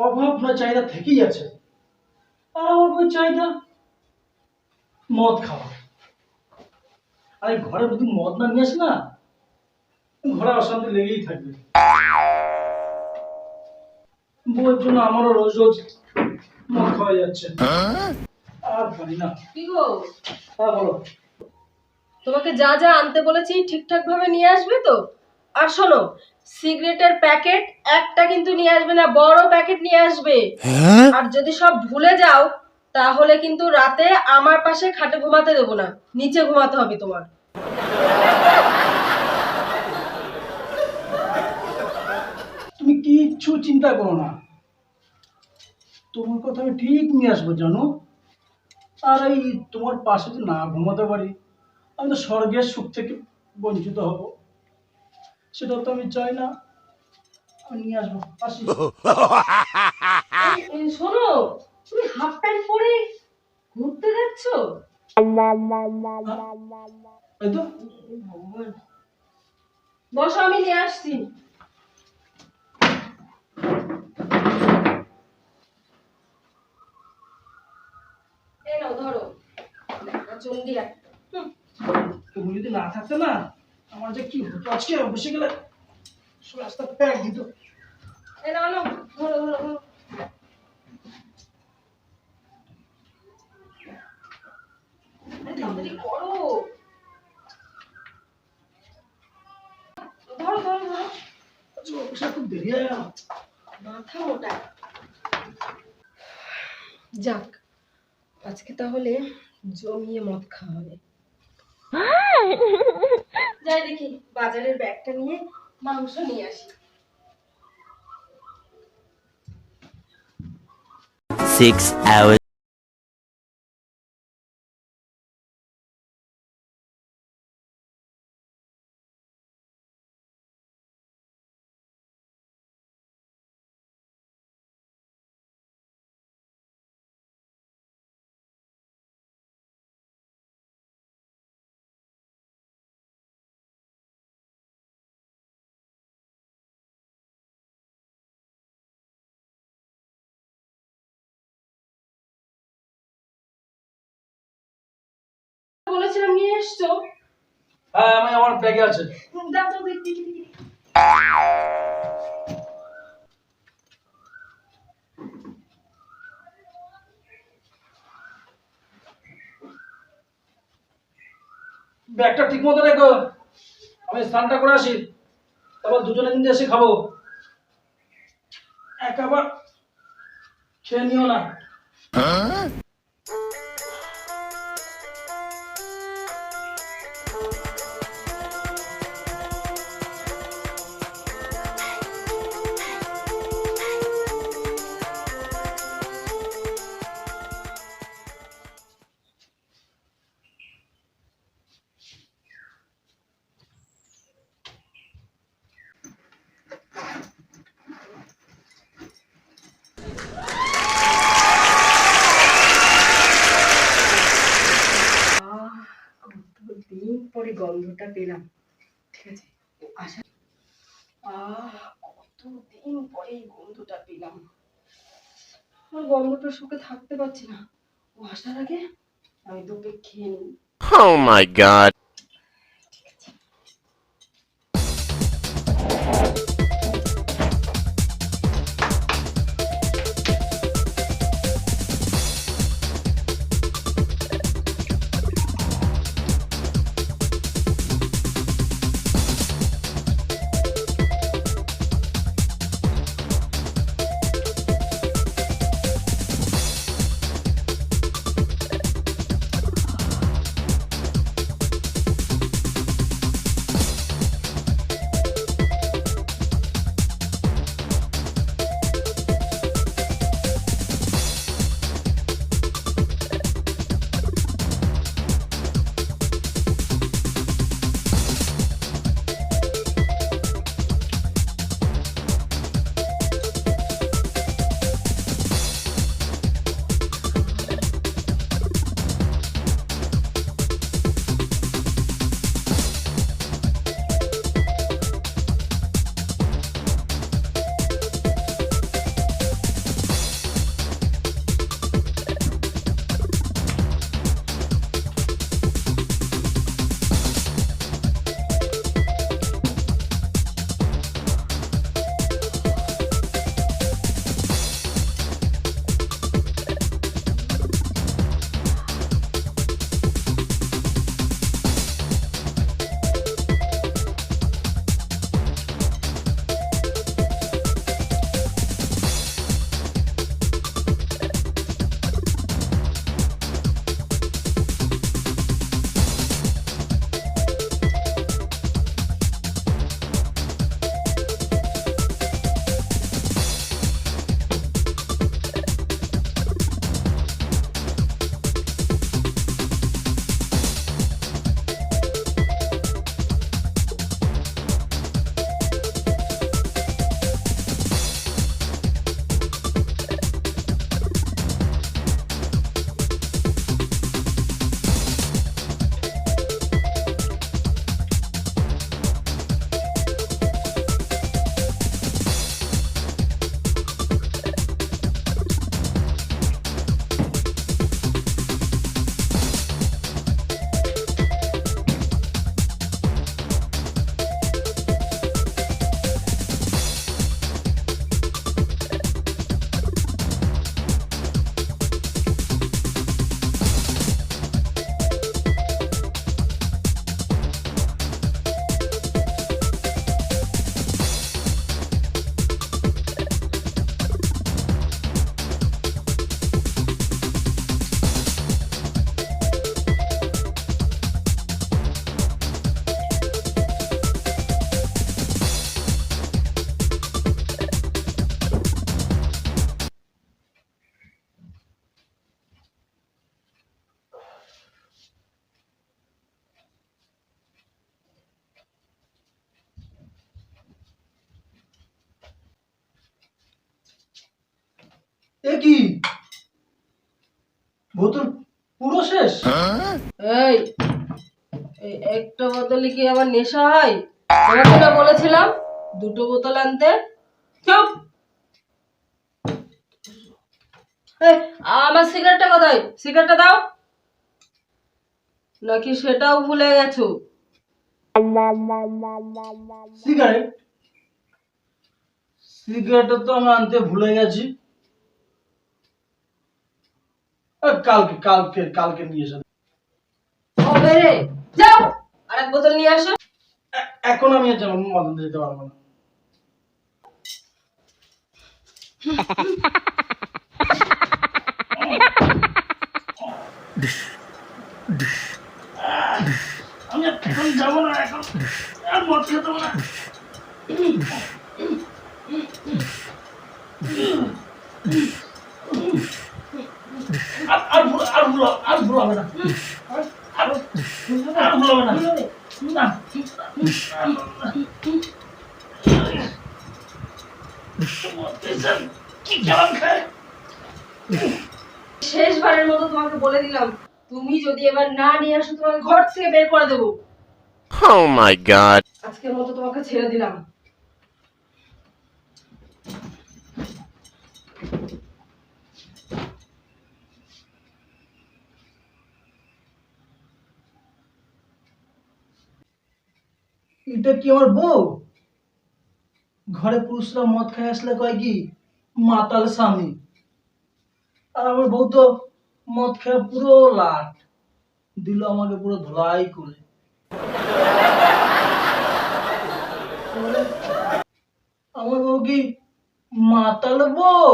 অভাব না চাহিদা থেকেই আছে। আর আমার ওই চাহিদা মদ খাওয়া। আর এই ঘরে যদি মদ না নিয়ে আসে না, ঘরে অশান্তি লেগেই থাকবে। বউয়ের জন্য আমারও রোজ রোজ মদ খাওয়া যাচ্ছে, আর পারি না। কি গো, হ্যাঁ বলো। তোমাকে যা যা আনতে বলেছি ঠিকঠাক ভাবে নিয়ে আসবে তো? আর শোনো, সিগারেটের প্যাকেট একটা কিন্তু নিয়ে আসবে না, বড় প্যাকেট নিয়ে আসবে। আর যদি সব ভুলে যাও তাহলে কিন্তু রাতে আমার পাশে খাটে ঘুমাতে দেবো না, নিচে ঘুমাতে হবে তোমার। তুমি কিচ্ছু চিন্তা করো না, তোমার কথা আমি ঠিক নিয়ে আসবো জানো। আর এই তোমার পাশে যদি না ঘুমাতে পারি, আমি তো স্বর্গের সুখ থেকে বঞ্চিত হব। সেটা তো আমি চাই না। আমি নিয়ে আসবো, আসি। শোনো, তুমি হাফ প্যান্ট পরে ঘুরতে যাচ্ছ? এই তো বসো, আমি নিয়ে আসছি। এই নাও ধরো, চন্ডি একটা। তুমি যদি না থাকতে না, আমার যে কি হতো আজকে বসে গেলে রাস্তা প্যাক দিত। এই নাও নাও, ধরো ধরো ধরো। তাড়াতাড়ি করো, ধরো ধরো ধরো। অফিসে খুব দেরি হয়ে গেল। মাথা মোটা। যাক, আজকে তাহলে জমিয়ে মদ খাওয়া হবে। যাই দেখি বাজারের ব্যাগটা নিয়ে মাংস নিয়ে আসি। 6 hours. বলেছিলাম নিয়ে এসছো। হ্যাঁ, আমি আমার ব্যাগে আছে। দাও দাও দেখি দেখি দেখি। ব্যাগটা ঠিক মতো রেখো, আমি স্নানটা করে আসি, তারপর দুজনে কিন্তু এসে খাবো। একাবার খেয়ে নিও না। কতদিন পরে গন্ধটা পেলাম। ঠিক আছে, আশা কতদিন পরে এই গন্ধটা পেলাম। আর গন্ধটা শুকে থাকতে পারছি না, ও আসার আগে আমি দুটো খেয়ে নিই। Oh my god. এ কি বোতল পুরো শেষ? এই এই একটা বোতলে কি আবার নেশা হয়? তোমাকে না বলেছিলাম দুটো বোতল আনতে? চুপ! এই, আমার সিগারেটটা কোথায়? সিগারেটটা দাও। নাকি সেটাও ভুলে গেছো? সিগারেট? সিগারেট তো আমি আনতে ভুলে গেছি। কালকে কালকে কালকে নিয়ে এসে কবে রে? যাও আরেক বোতল নিয়ে আসো। এখন আমি আর মদ আনতে যেতে পারবো না। আমি আর এখন যাবো না, এখন আর মদ খেতে হবে না। আর ভুল হবে না। আর ভুল হবে না। না। কি কেমন খায়? শেষবারের মতো তোমাকে বলে দিলাম, তুমি যদি এবার না নিয়ে আসো তোমাকে ঘর থেকে বের করে দেবো। Oh my god. আজকের মতো তোমাকে ছেড়ে দিলাম। এটা কি আমার বউ? ঘরে পুরুষরা মদ খাই আসলে কয় কি মাতাল স্বামী, আর আমার বউ তো মদ খেয়ে পুরো লাট দিল, আমাকে পুরো ধোলাই করে। আমার বউ কি মাতাল বউ?